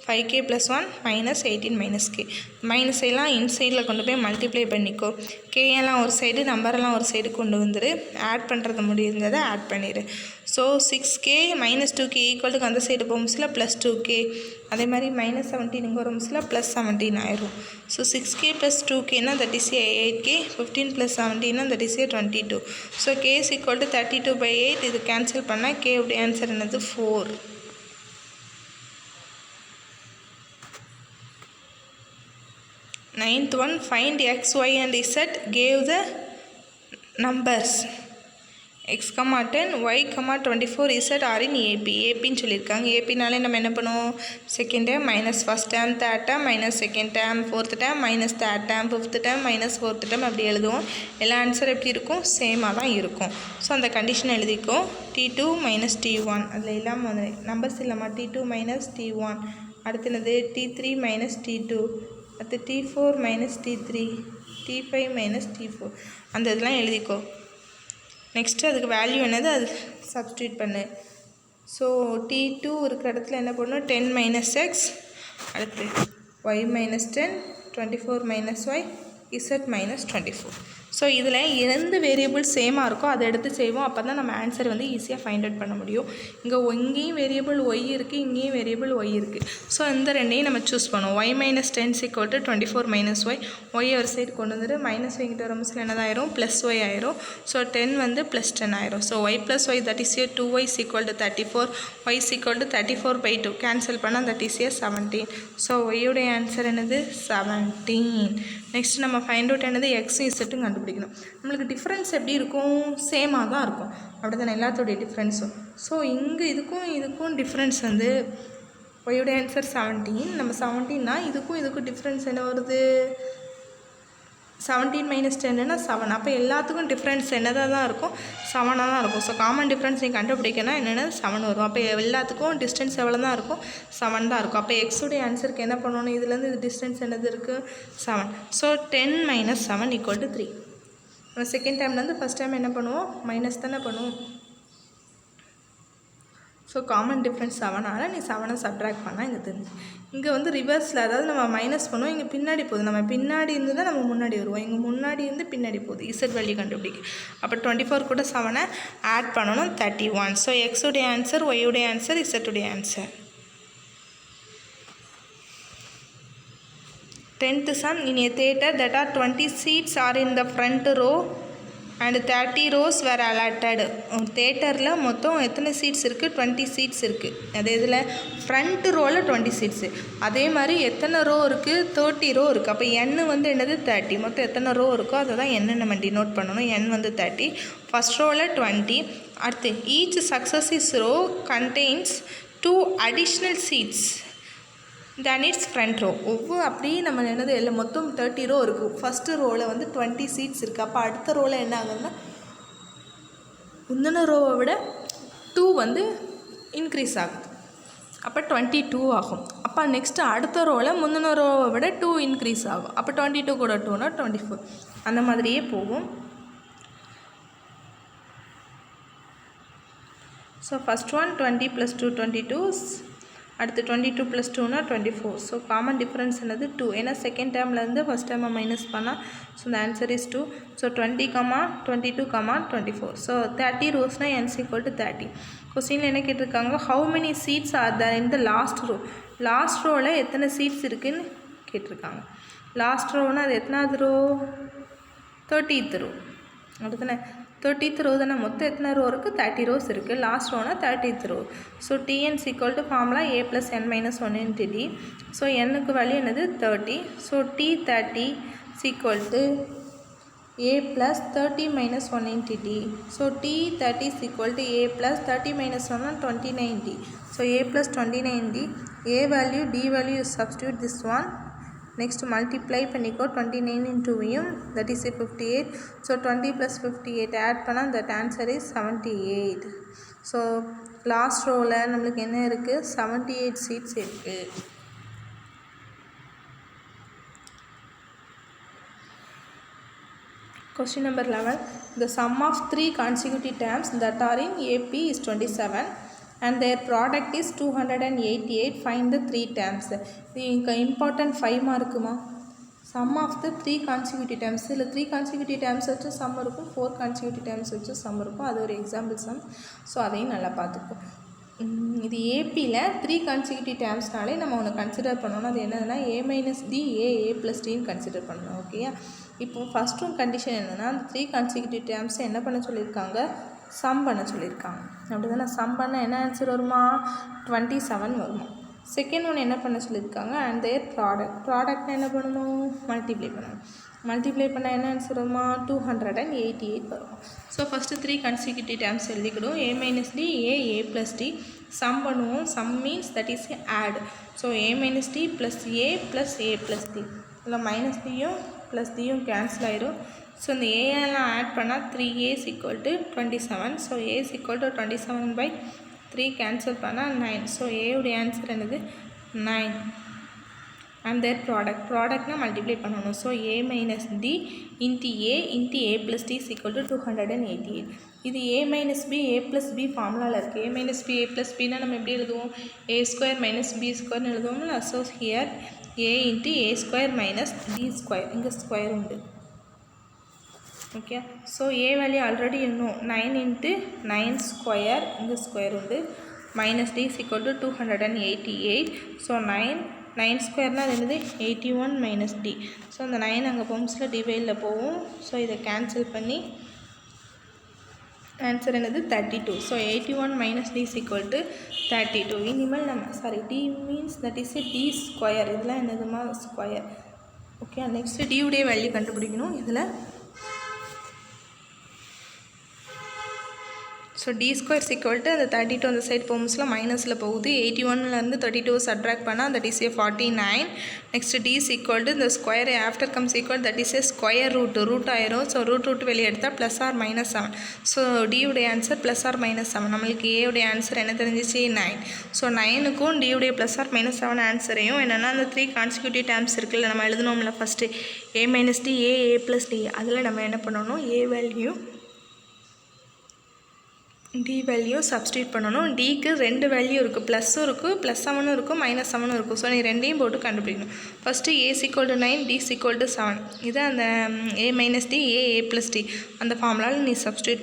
[SPEAKER 1] 5k plus 1 minus 18 minus k. Minus எல்லாம் இன்சைடில் கொண்டு போய் மல்டிப்ளை பண்ணிக்கோ. கேயெல்லாம் ஒரு சைடு, நம்பரெல்லாம் ஒரு சைடு கொண்டு வந்துடு. ஆட் பண்ணுறது முடிஞ்சதை ஆட் பண்ணிடு. So 6k minus 2k equal to அந்த சைடு போகும்ஸில் ப்ளஸ் 2k. அதே மாதிரி மைனஸ் 17 இங்கே வரும்ஸில் ப்ளஸ் 17 ஆயிரும். ஸோ 6k ப்ளஸ் 2kனா தட் இஸ் 8k. 15 ப்ளஸ் 17னா that is 22. So k is equal to 32/8. இது கேன்சல் பண்ணால் k உடைய ஆன்சர் என்னது 4. Ninth one, find x, y and z, gave the numbers x, 10, y, 24, z are in AP. APன்னு சொல்லியிருக்காங்க. ஏபினாலே நம்ம என்ன பண்ணுவோம், second dam minus first term, third dam minus second dam, fourth dam minus third dam, fifth dam minus fourth dam, அப்படி எழுதுவோம். எல்லா answer எப்படி இருக்கும், சேமாக தான் இருக்கும். ஸோ அந்த கண்டிஷன் எழுதிக்கோ. T2 மைனஸ் T1 அதில் இல்லாமல் வந்து நம்பர்ஸ் இல்லாமல் T2 மைனஸ் T1. அடுத்து என்னது T3 மைனஸ் T2, அடுத்து T4 minus T3, T5 minus T4, அந்த இதெல்லாம் எழுதிக்கோ. நெக்ஸ்ட்டு அதுக்கு வேல்யூ என்னது அது சப்ஸ்டியூட் பண்ணு. ஸோ T2 இருக்கிற இடத்துல என்ன பண்ணணும், 10 மைனஸ் எக்ஸ், அடுத்து y minus 10, 24 minus y, z minus 24. So இதில் எந்த வேரியபிள் சேமாக இருக்கோ அதை எடுத்து செய்வோம். அப்போ தான் நம்ம ஆன்சர் வந்து ஈஸியாக ஃபைண்ட் அவுட் பண்ண முடியும். இங்கே இங்கேயும் வேரியபிள் ஒய் இருக்குது, இங்கேயும் வேரியபிள் ஒய் இருக்குது. ஸோ இந்த ரெண்டையும் நம்ம சூஸ் பண்ணுவோம். y minus 10 equal to 24 minus y. Y ஒரு சைடு கொண்டு வந்துட்டு மைனஸ் ஒய்கிட்ட வர மிஸ்ஸில் என்னதாயிரும், ப்ளஸ் ஒய் ஆயிரும். ஸோ 10 வந்து ப்ளஸ் 10 ஆயிரும். So y plus y that is 2y equal to 34, y equal to 34/2. Cancel பண்ணால் தட் இஸ் 17. ஸோ ஒய்யுடைய ஆன்சர் என்னது 17. நெக்ஸ்ட் நம்ம ஃபைண்ட் அவுட் என்னது எக்ஸும் இசட்டும் கண்டுபிடிக்கணும். நம்மளுக்கு டிஃப்ரென்ஸ் எப்படி இருக்கும், சேமாக தான் இருக்கும். அப்படி தானே எல்லாத்தோடைய டிஃப்ரென்ஸும். ஸோ இங்கே இதுக்கும் டிஃப்ரென்ஸ் வந்து ஒய்யுடைய ஆன்சர் 17. நம்ம 17னா இதுக்கும் டிஃப்ரென்ஸ் என்ன வருது, 17 மைனஸ் 10னா 7. அப்போ எல்லாத்துக்கும் டிஃப்ரென்ஸ் என்னதாக தான் இருக்கும், 7ஆக தான் இருக்கும். ஸோ காமன் டிஃப்ரென்ஸ் நீங்கள் கண்டுபிடிக்கணும் என்னென்னா 7 வரும். அப்போ எல்லாத்துக்கும் டிஸ்டன்ஸ் எவ்வளோ தான் இருக்கும், 7 தான் இருக்கும். அப்போ எக்ஸுடைய ஆன்சருக்கு என்ன பண்ணணும், இதுலேருந்து இது டிஸ்டன்ஸ் என்னது இருக்குது 7. So 10 minus 7 equal to 3. நம்ம செகண்ட் டைம்லேருந்து ஃபஸ்ட் டைம் என்ன பண்ணுவோம், மைனஸ் தானே பண்ணுவோம். ஸோ காமன் டிஃப்ரென்ஸ் 7ஆல் நீ 7 சப்ட்ராக்ட் பண்ணால் இங்கே தெரிஞ்சு. இங்கே வந்து ரிவர்ஸில், அதாவது நம்ம மைனஸ் பண்ணுவோம், இங்கே பின்னாடி போகுது. நம்ம பின்னாடி இருந்து தான் நம்ம முன்னாடி வருவோம், இங்கே முன்னாடி இருந்து பின்னாடி போகுது. இசட் வேல்யூ கண்டுபிடிக்க அப்போ 24 கூட 7 ஆட் பண்ணணும், 31. ஸோ எக்ஸுடைய ஆன்சர், ஒய்யுடைய ஆன்சர், இசட்டுடைய answer. 10th sum, in a theatre that are 20 seats are in the front row and 30 rows were allotted. தேட்டரில் மொத்தம் எத்தனை சீட்ஸ் இருக்குது, 20 சீட்ஸ் இருக்குது. அது இதில் ஃப்ரண்ட் ரோவில் 20 சீட்ஸு. அதே மாதிரி எத்தனை ரோ இருக்குது, 30 ரோ இருக்குது. அப்போ n வந்து என்னது 30. மொத்தம் எத்தனை ரோ இருக்கோ அதை தான் n நம்ம டினோட் பண்ணணும். n வந்து 30. ஃபஸ்ட் ரோவில் 20. அடுத்து each successive row contains 2 additional seats than its front row. ஒவ்வொரு அப்படியே நம்ம என்னது இல்லை மொத்தம் 30 ரோ இருக்குது. ஃபஸ்ட்டு ரோவில் வந்து 20 சீட்ஸ் இருக்குது. அப்போ அடுத்த ரோவில் என்ன ஆகுதுன்னா முந்தின ரோவை விட 2 வந்து இன்க்ரீஸ் ஆகுது. அப்போ 22 ஆகும். அப்போ நெக்ஸ்ட்டு அடுத்த ரோவில் முந்தின ரோவை விட 2 இன்க்ரீஸ் ஆகும். அப்போ 22 கூட 2னா 24. அந்த மாதிரியே போகும். So first one 20 + 2 22. அடுத்து 22 + 2னா 24. ஸோ காமன் டிஃப்ரென்ஸ் என்னது 2. ஏன்னா செகண்ட் டேர்ம்லேருந்து ஃபஸ்ட் டேர்மை மைனஸ் பண்ணால் ஸோ இந்த ஆன்சர் இஸ் 2. ஸோ 20, 22, 24. ஸோ 30 ரோஸ்னால் n ஈக்குவல் டு 30. கொஸ்டினில் என்ன கேட்டிருக்காங்க, how many seats are there in the last row. Last ரோவில் எத்தனை சீட்ஸ் இருக்குதுன்னு கேட்டிருக்காங்க. லாஸ்ட் ரோனால் அது எத்தனாவது row, 30th row. அடுத்தன 30th row தானே, மொத்தம் எத்தனை ரோ இருக்குது, 30 rows இருக்குது. லாஸ்ட் ரோனா 30th row. So Tn = formula a + n - 1 × d. So nக்கு வேல்யூ என்னது 30. So T30 = a plus 30 minus 1 into d. So T30 is equal to a plus 30 minus 1 on 29d. So a plus 29d. A value, d value, you substitute this one. Next multiply பண்ணிக்கோ 29 into v, that is 58. So 20 plus 58 add பண்ணா that answer is 78. So last rowல நம்மளுக்கு என்ன இருக்கு, 78 seats இருக்கு. Question number 11. The sum of 3 consecutive terms that are in AP is 27 and their product is 288. Find the 3 terms. The important 5 markuma. Sum of the 3 consecutive terms. The 3 consecutive terms வச்சு sum இருக்கும், 4 consecutive terms வச்சு sum இருக்கும். அது ஒரு example some. So அதையும் நல்லா பார்த்துப்போம். இது ஏபியில் 3 consecutive termsனாலே நம்ம ஒன்று கன்சிடர் பண்ணணும். அது என்னதுன்னா a - d a + dன்னு கன்சிடர் பண்ணணும். ஓகேயா? இப்போ ஃபஸ்ட் ஒன் கண்டிஷன் என்னென்னா, அந்த 3 consecutive terms என்ன பண்ண சொல்லியிருக்காங்க, சம் பண்ண சொல்லியிருக்காங்க. அப்படி தானே, சம் பண்ண என்ன ஆன்சர் வருமா, 27 வருமா. செகண்ட் ஒன் என்ன பண்ண சொல்லியிருக்காங்க, அண்ட் தேர் ப்ராடக்ட்னா என்ன பண்ணணும், மல்டிப்ளை பண்ணணும். மல்டிப்ளை பண்ணால் என்ன ஆன்சர் வருமா, 288 வரும். ஸோ ஃபஸ்ட்டு 3 consecutive terms எழுதிக்கிடும். a - d a + d. Sum பண்ணுவோம். Sum means that is add. So a - d + a + a + d. இல்லை மைனஸ் டியும் ப்ளஸ் டியும் கேன்சல் ஆயிடும். ஸோ இந்த ஏஎல்லாம் ஆட் பண்ணால் 3a = 27. ஸோ a = 27/3 கேன்சல் பண்ணால் 9. ஸோ ஏவுடைய ஆன்சர் என்னது 9. And there ப்ராடக்ட்னா multiply பண்ணணும். So a - d × a × a + d = 288. இது a - b a + b ஃபார்முலாவில் இருக்குது. a - b a + bனா நம்ம எப்படி எழுதுவோம், a² - b² எழுதுவோம்ல. So here a × a² - d². இங்கே ஸ்கொயர் உண்டு. Okay. So a value already இன்னும் 9 × 9² இங்கே ஸ்கொயர் உண்டு. - d = 288. ஸோ 9² அது என்னது 81 - d. ஸோ அந்த 9 அங்கே பம்ப்ஸில் டிவைடில் போகும். ஸோ இதை கேன்சல் பண்ணி ஆன்சர் என்னது 32. So 81 - d = 32. இனிமேல் நம்ம d means that is d². இதெல்லாம் என்னதுமா ஸ்கொயர். ஓகே. நெக்ஸ்ட்டு d உடைய வேல்யூ கண்டுபிடிக்கணும். இதில் ஸோ d² = அந்த 32 அந்த சைட் போகும்ஸில் மைனஸில் போகுது. 81லேருந்து 32 சப்ட்ராக்ட் பண்ணால் தட் இஸ் 49. நெக்ஸ்ட் d = இந்த square after comes equal that is square root ஆயிரும். ஸோ ரூட் வெளியே எடுத்தால் +or -7. ஸோ d உடைய ஆன்சர் +or -7. நம்மளுக்கு a உடைய ஆன்சர் என்ன தெரிஞ்சிச்சு 9. ஸோ 9க்கும் d உடைய +or-7 ஆன்சரையும் என்னென்னா அந்த 3 consecutive terms இருக்குல்ல, நம்ம எழுதணும்ல first a - d a + d. அதில் நம்ம என்ன பண்ணணும், a value d value substitute பண்ணணும். டிக்கு 2 வேல்யூ இருக்குது, ப்ளஸ்ஸும் இருக்குது +7 இருக்கும் -7 இருக்கும். ஸோ நீ ரெண்டையும் போட்டு கண்டுபிடிக்கணும். First a = 9 d = 7. இது அந்த a - d a + d அந்த ஃபார்முலாவில் நீ சப்ஸ்டியூட்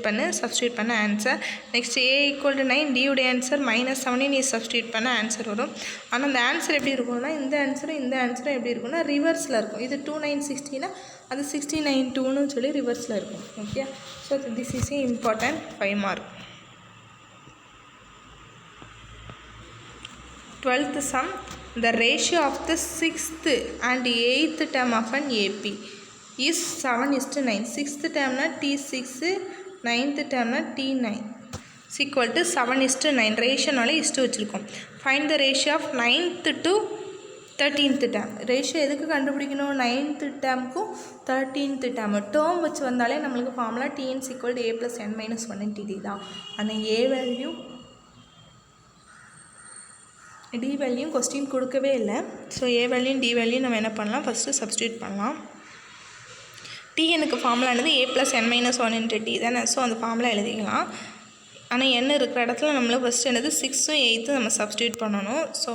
[SPEAKER 1] பண்ண ஆன்சர். நெக்ஸ்ட் a = 9 d உடைய ஆன்சர் -7 நீ சப்ஸ்டியூட் பண்ண ஆன்சர் வரும். ஆனால் அந்த ஆன்சர் எப்படி இருக்கும்னா, இந்த ஆன்சரும் எப்படி இருக்கும்னா ரிவர்ஸில் இருக்கும். இது 2960னா அது 69/2ன்னு சொல்லி ரிவர்ஸில் இருக்கும். Okay. So this is important 5 mark. 12th sum. The ratio of the 6th and 8th term of an AP is 7:9. 6th term T6, 9th term T9 = 7:9. ரேஷியோனால இஸ்ட்டு வச்சுருக்கோம். Find the ratio of 9th to 13th term. Ratio எதுக்கு கண்டுபிடிக்கணும், 9th termக்கும் 13th term term வச்சு வந்தாலே நம்மளுக்கு formula Tn = a + n - 1 × d தான். அந்த a value d value question கொடுக்கவே இல்லை. So a value d value நம்ம என்ன பண்ணலாம், ஃபஸ்ட்டு சப்ஸ்டியூட் பண்ணலாம். Tnக்கு ஃபார்முலா என்னது a + n - 1 × d தானே. ஸோ அந்த ஃபார்முலா எழுதிக்கலாம். ஆனால் n இருக்கிற இடத்துல நம்மளுக்கு ஃபஸ்ட்டு என்னது 6ம் 8ம் நம்ம சப்ஸ்டியூட் பண்ணணும். ஸோ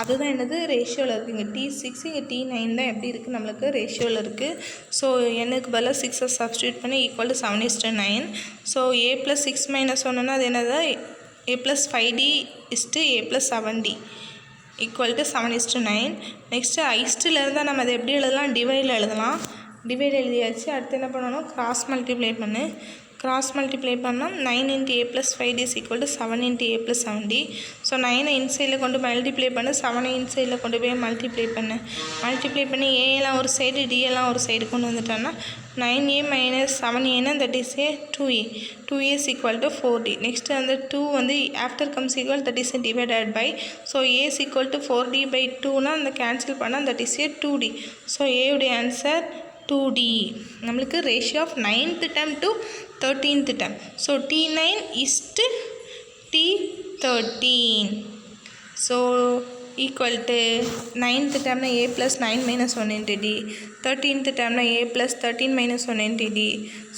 [SPEAKER 1] அதுதான் என்னது ரேஷியோவில் இருக்குது. இங்கே T6 இங்கே T9 தான் எப்படி இருக்குது, நம்மளுக்கு ரேஷியோவில் இருக்குது. ஸோ என்னுக்கு பதிலாக 6 சப்ஸ்டியூட் பண்ணி = 7:9. ஸோ a + 6 - 1ன்னா அது என்னது a + 5d a + 7d = 7:9. Next ஐஸ்டில் நம்ம அதை எப்படி எழுதலாம், டிவைடில் எழுதலாம். டிவைட் எழுதியாச்சு. அடுத்து என்ன பண்ணணும், கிராஸ் மல்டிப்ளை பண்ணு. கிராஸ் மல்டிப்ளை பண்ணால் 9 into a plus 5d is equal to 7 into a plus 7d. So 9 இன்சைடில் கொண்டு மல்டிப்ளை பண்ணு, 7 இன்சைடில் கொண்டு போய் மல்டிப்ளை பண்ணி a எல்லாம் ஒரு சைடு d எல்லாம் ஒரு சைடு கொண்டு வந்துட்டோன்னா 9a minus 7a that is a 2a. 2a is equal to 4d. Next அந்த 2 வந்து after comes equal that is divided by. So a is equal to 4d by 2னா அந்த cancel பண்ணால் that is a 2d. So a உடைய answer 2d. நம்மளுக்கு ratio of 9th term to 13th term. So T9 is to T13. So equal to 9th term a plus 9 minus 1 into d. 13th term a plus 13 minus 1 into d.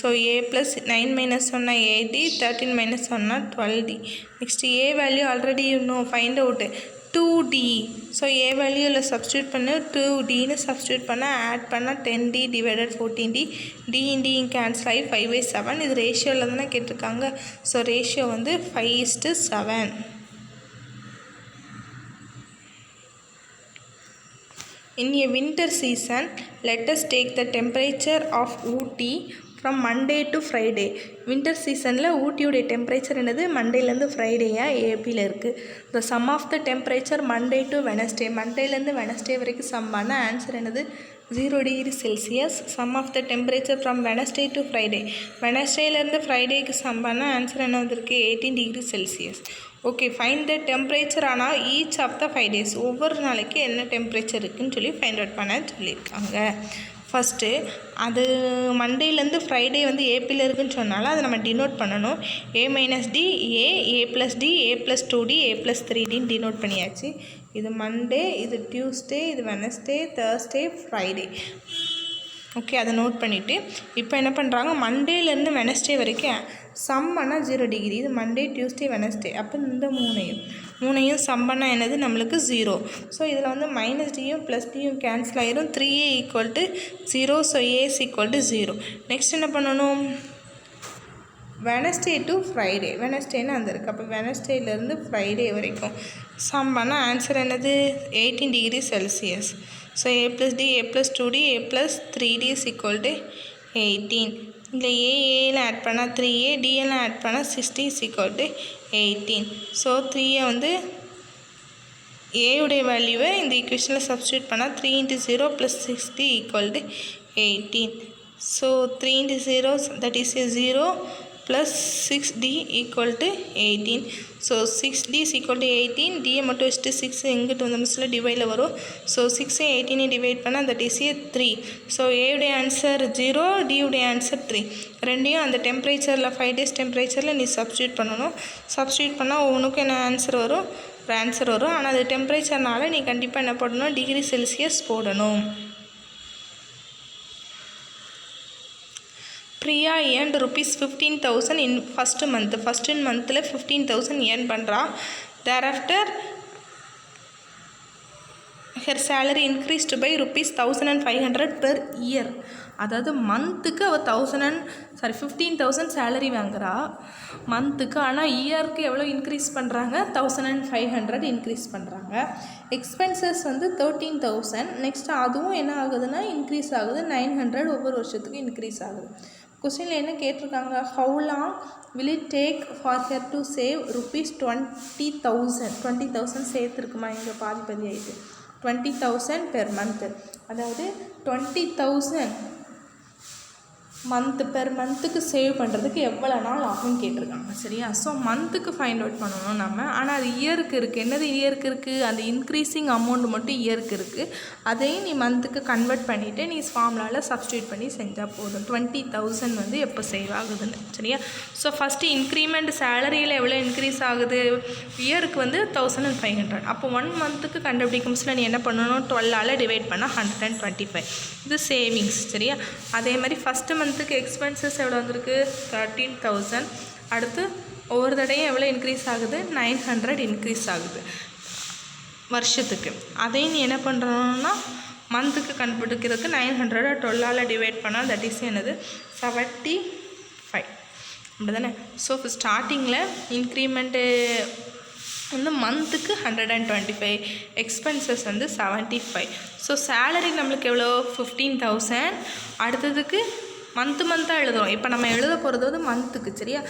[SPEAKER 1] So a plus 9 minus 1 8d, 13 minus 1 12d. Next a value already you know, find out 2d. So a வேல்யூவில் substitute பண்ணு 2dன்னு substitute பண்ண add பண்ணால் 10d divided 14d. d d cancel ஆகி 5/7. இது ரேஷியோவில் தானே கேட்டிருக்காங்க. ஸோ ரேஷியோ வந்து 5:7. In a winter season, let us take the temperature of Ooty from Monday to Friday. Winter சீசனில் ஊட்டியோடைய டெம்பரேச்சர் என்னது மண்டேலேருந்து ஃப்ரைடேயாக ஏபியில் இருக்குது. The sum of the temperature Monday to Wednesday, மண்டேலேருந்து வெனஸ்டே வரைக்கும் சம் பண்ண ஆன்சர் என்னது 0 degree Celsius. Sum of the temperature from Wednesday to Friday, வெனஸ்டேலேருந்து ஃப்ரைடேக்கு சம் பண்ண ஆன்சர் என்ன வந்திருக்கு 18 degree Celsius. Okay, find the temperature ஆனால் ஈச் ஆஃப் த 5 days, ஒவ்வொரு நாளைக்கு என்ன டெம்பரேச்சர் இருக்குதுன்னு சொல்லி ஃபைண்ட் அவுட் பண்ண சொல்லியிருக்காங்க. ஃபஸ்ட்டு அது மண்டேலேருந்து ஃப்ரைடே வந்து ஏபியில் இருக்குதுன்னு சொன்னாலும் அதை நம்ம டினோட் பண்ணணும். a minus d, a plus d, a plus 2d, a plus 3dன்னு டினோட் பண்ணியாச்சு. இது மண்டே, இது டியூஸ்டே, இது வெனஸ்டே, தேர்ஸ்டே, ஃப்ரைடே. ஓகே, அதை நோட் பண்ணிவிட்டு இப்போ என்ன பண்ணுறாங்க, மண்டேலேருந்து வெனஸ்டே வரைக்கும் சம் பண்ணால் 0 degree. இது மண்டே, டியூஸ்டே, வெனஸ்டே. அப்போ இந்த மூணையும் சம் பண்ணால் என்னது நம்மளுக்கு 0. ஸோ இதில் வந்து மைனஸ் டியும் ப்ளஸ் டியும் கேன்சல் ஆகிரும். 3a equal to 0. So a is equal to 0. Next என்ன பண்ணணும், வெனஸ்டே டு ஃப்ரைடே, வெனஸ்டேன்னு அந்த இருக்குது. அப்போ வெனஸ்டேலேருந்து ஃப்ரைடே வரைக்கும் சம் பண்ணால் ஆன்சர் என்னது 18 degree Celsius. So a plus d, a plus 2d, a plus 3d is equal to 18. இல்லை ஏல ஆட் பண்ணால் 3a, dஎல்லாம் ஆட் பண்ணால் 60 is equal to 18. So 3a வந்து ஏவுடைய வேல்யூவை இந்த ஈக்குவேஷனில் சப்ஸ்டியூட் பண்ணால் 3 into 0 plus 60 equal to 18. So 3 into 0 that is a 0 plus 6d equal to 18. So 6d is equal to 18. d மட்டும் வச்சுட்டு 6 எங்கிட்ட வந்து மிஸ்ஸில் டிவைடில் வரும். ஸோ 6 18 டிவைட் பண்ணால் that is a 3. ஸோ ஏவுடைய ஆன்சர் 0, டியுடைய ஆன்சர் 3. ரெண்டையும் அந்த டெம்பரேச்சரில் 5 days டெம்பரேச்சரில் நீ சப்ஸ்டியூட் பண்ணணும். சப்ஸ்டியூட் பண்ணால் ஒவ்வொன்றுக்கும் என்ன ஆன்சர் வரும், ஒரு ஆன்சர் வரும். ஆனால் அது டெம்பரேச்சர்னால நீ கண்டிப்பாக என்ன போடணும், டிகிரி செல்சியஸ் போடணும். Priya earned ₹15,000 in first month. First மந்தில் 15,000 earn பண்ணுறா. thereafter her salary increased by ₹1,500 per year. அதாவது மந்த்துக்கு அவள் 15,000 சேலரி வாங்குறா மந்த்துக்கு. ஆனால் இயருக்கு எவ்வளோ இன்க்ரீஸ் பண்ணுறாங்க, 1,500 இன்க்ரீஸ் பண்ணுறாங்க. எக்ஸ்பென்சஸ் வந்து 13,000. நெக்ஸ்ட் அதுவும் என்ன ஆகுதுன்னா இன்க்ரீஸ் ஆகுது, 900 ஒவ்வொரு வருஷத்துக்கு இன்க்ரீஸ் ஆகுது. கொஸ்டினில் என்ன கேட்டிருக்காங்க, how long will it take for her to save ₹20,000. 20,000 சேர்த்துருக்குமா, இங்கே பாதி ஆகிட்டு 20,000 பெர் மந்த்து. அதாவது 20,000 பெர் மந்த்துக்கு சேவ் பண்ணுறதுக்கு எவ்வளோ நாள் ஆகும்னு கேட்டிருக்காங்க. சரியா? ஸோ மந்த்துக்கு ஃபைண்ட் அவுட் பண்ணணும் நம்ம. ஆனால் அது இயருக்கு இருக்குது. என்னது இயருக்கு இருக்குது, அந்த இன்க்ரீஸிங் அமௌண்ட் மட்டும் இயருக்கு இருக்குது. அதையும் நீ மந்த்துக்கு கன்வெர்ட் பண்ணிவிட்டு நீ ஃபார்முலாவில் சப்ஸ்டியூட் பண்ணி செஞ்சால் போதும். 20,000 வந்து எப்போ சேவ் ஆகுதுன்னு. சரியா? ஸோ ஃபஸ்ட்டு இன்க்ரிமெண்ட் சேலரியில் எவ்வளோ இன்க்ரீஸ் ஆகுது, இயருக்கு வந்து 1,500. அப்போ 1 மந்த்துக்கு கண்டுபிடிக்கும்ஸில் நீ என்ன பண்ணணும், 12ஆல் டிவைட் பண்ணால் 125. இது சேவிங்ஸ். சரியா? அதே மாதிரி ஃபஸ்ட்டு மந்த்துக்கு எக்ஸ்பென்சஸ் எவ்வளோ வந்திருக்கு, 13,000. அடுத்து ஒவ்வொரு தடையும் எவ்வளோ இன்க்ரீஸ் ஆகுது, 900 இன்க்ரீஸ் ஆகுது வருஷத்துக்கு. அதையும் நீ என்ன பண்ணுறோன்னா மந்த்துக்கு கண்டுபிடிக்கிறதுக்கு 900 12ஆல் டிவைட் பண்ணால் தட் இஸ் என்னது 75. அப்படி தானே? ஸோ ஸ்டார்டிங்கில் இன்க்ரிமெண்ட்டு வந்து மந்த்துக்கு 125, எக்ஸ்பென்சஸ் வந்து 75. ஸோ சேலரி நம்மளுக்கு எவ்வளோ 15,000. அடுத்ததுக்கு மந்த்தாக எழுதுகிறோம். இப்போ நம்ம எழுத போகிறது வந்து மந்த்துக்கு. சரியா,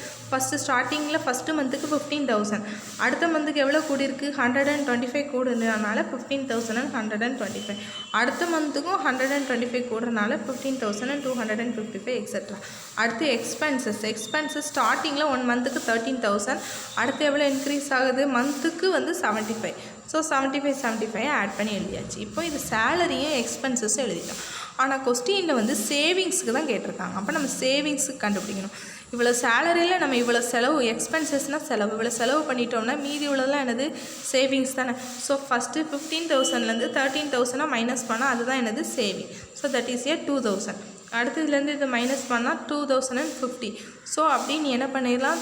[SPEAKER 1] ஸ்டார்டிங்கில் ஃபஸ்ட்டு மந்த்துக்கு 15,000, அடுத்த மந்த்துக்கு எவ்வளோ கூடியிருக்கு 125 கூடுனால 15,125, அடுத்த மந்த்துக்கும் 125 கூடுறனால 15,255 எக்ஸெட்ரா. அடுத்து எக்ஸ்பென்சஸ் ஸ்டார்டிங்கில் 1 மந்த்துக்கு 13,000, அடுத்து எவ்வளோ இன்க்ரீஸ் ஆகுது மந்த்துக்கு வந்து 75. ஸோ 75 ஆட் பண்ணி எழுதியாச்சு. இப்போ இது சேலரியும் எக்ஸ்பென்சஸும் எழுதிட்டோம். ஆனால் கொஸ்டினில் வந்து சேவிங்ஸுக்கு தான் கேட்டிருக்காங்க. அப்போ நம்ம சேவிங்ஸுக்கு கண்டுபிடிக்கணும். இவ்வளோ சேலரியில் நம்ம இவ்வளோ செலவு, எக்ஸ்பென்சஸ்னால் செலவு, இவ்வளோ செலவு பண்ணிட்டோம்னா மீதி உள்ளதெல்லாம் என்னது சேவிங்ஸ் தானே. ஸோ ஃபஸ்ட்டு 15,000லேருந்து 13,000 மைனஸ் பண்ணால் அதுதான் என்னது சேவிங். So that is 2,000. அடுத்ததுலேருந்து இதை மைனஸ் பண்ணால் 2,050. ஸோ அப்படி நீ என்ன பண்ணிடலாம்,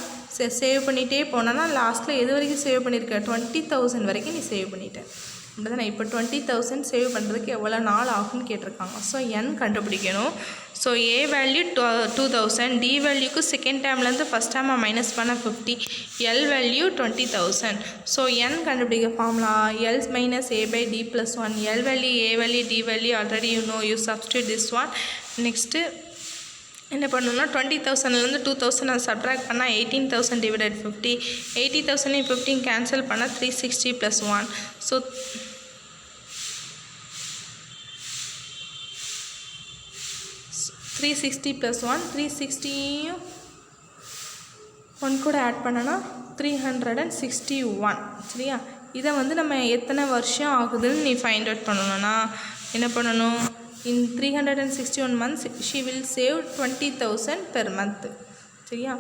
[SPEAKER 1] சேவ் பண்ணிகிட்டே போனோன்னா லாஸ்ட்டில் எது வரைக்கும் சேவ் பண்ணியிருக்க 20,000 வரைக்கும் நீ சேவ் பண்ணிட்டேன். அப்படி தானே. இப்போ 20,000 சேவ் பண்ணுறதுக்கு எவ்வளோ நாள் ஆகும்னு கேட்டிருக்காங்க. ஸோ என் கண்டுபிடிக்கணும். ஸோ ஏ வேல்யூ 2,000, டி வேல்யூக்கு செகண்ட் டேர்ம்லேருந்து ஃபஸ்ட் டேர்மை மைனஸ் பண்ண 50, எல் வேல்யூ 20,000. ஸோ என் கண்டுபிடிக்க formula l minus a by d plus 1. L value, a value, d value already you substitute this one. Next என்ன பண்ணணும்னா 20,000லேருந்து 2,000 அதை subtract பண்ணால் 18,000 divided 50, 80,000 15 cancel பண்ணால் 360 + 1. ஸோ 360 + 1, 360யும் 1 கூட ஆட் பண்ணனா 361. சரியா, இதை வந்து நம்ம எத்தனை வருஷம் ஆகுதுன்னு நீ ஃபைண்ட் அவுட் பண்ணணும்னா என்ன பண்ணணும், in 361 months she will save 20,000 per month. சரியா,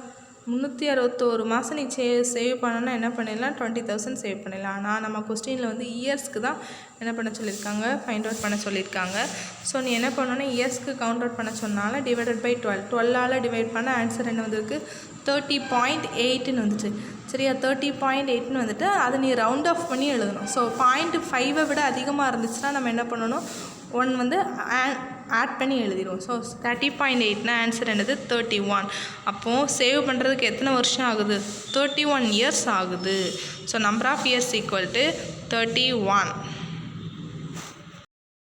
[SPEAKER 1] 361 மாதம் நீ சேவ் பண்ணணும்னா என்ன பண்ணிடலாம் 20,000 சேவ் பண்ணிடலாம். ஆனால் நம்ம கொஸ்டினில் வந்து இயர்ஸ்க்கு தான் என்ன பண்ண சொல்லியிருக்காங்க, ஃபைண்ட் அவுட் பண்ண சொல்லியிருக்காங்க. ஸோ நீ என்ன பண்ணணும்னா இயர்ஸ்க்கு கவுண்ட் அவுட் பண்ண சொன்னால டிவைடட் பை 12 டிவைட் பண்ண ஆன்சர் என்ன வந்திருக்கு 30.8ன்னு வந்துச்சு. சரியா, 30.8ன்னு வந்துட்டு அதை நீ ரவுண்ட் ஆஃப் பண்ணி எழுதணும். ஸோ 0.5 விட அதிகமாக இருந்துச்சுன்னா நம்ம என்ன பண்ணணும், 1 வந்து ஆட் பண்ணி எழுதிடுவோம். ஸோ 30.8னா ஆன்சர் என்னது 31. அப்போது சேவ் பண்ணுறதுக்கு எத்தனை வருஷம் ஆகுது 31 இயர்ஸ் ஆகுது. So number of years equal to 31.